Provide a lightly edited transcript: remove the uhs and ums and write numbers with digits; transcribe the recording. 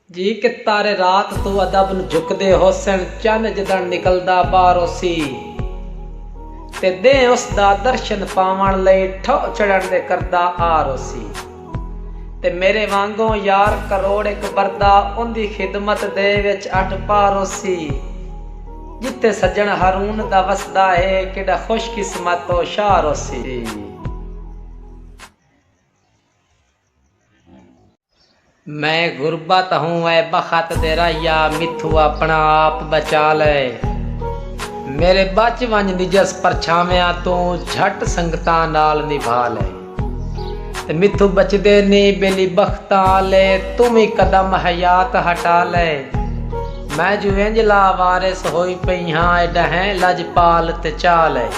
जी कि तारे रात तो अदब न झुकदे हुसन चंद जदन निकलदा बाहरों सी ते दे उसदा दर्शन पावन लई ठो चढ़न दे करदा आरो सी ते मेरे वांगों यार करोड़ एक बरदा उंदी खिदमत दे विच अठ पारो सी जिथे सज्जन हारून दा वसदा है किड़ा खुशकिस्मत तो शारो सी। मैं गुरबत हूँ ऐ बखत दे राहिया मिथू अपना आप बचा ले मेरे बच वंज निजस परछावियां तू झट संगतां नाल निभा ले ते मिथू बचदे नी बेली बख्तां ले तुम ही कदम हयात हटा ले मैं जो इंजला वारिस होई पई हां डहें लजपाल ते चाल है।